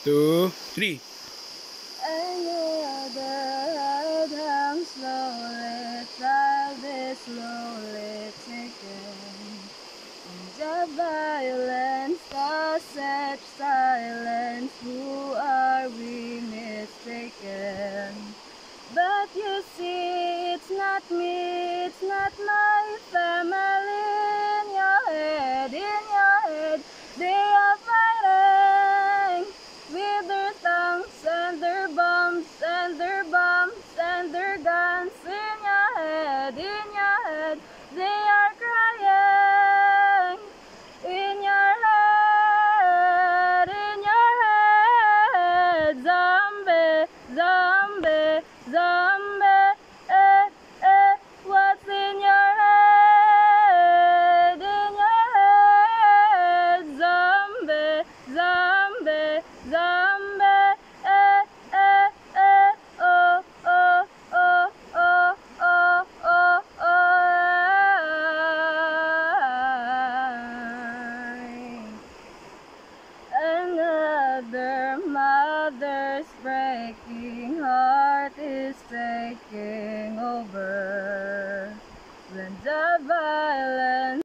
two, three. Another hangs slowly, child is slowly taken. The violence, the such silence, who are we mistaken? But you see, it's not me, it's not my family. In your head, they are fighting with their tongues and their bombs and their bombs and their guns. In your head, they are crying. In your head, zombie, zombie, zombie, what's in your head? In your head, zombie, zombie, zombie, oh, oh, oh, oh, oh, oh, Another mother's breaking heart is taking over when the violence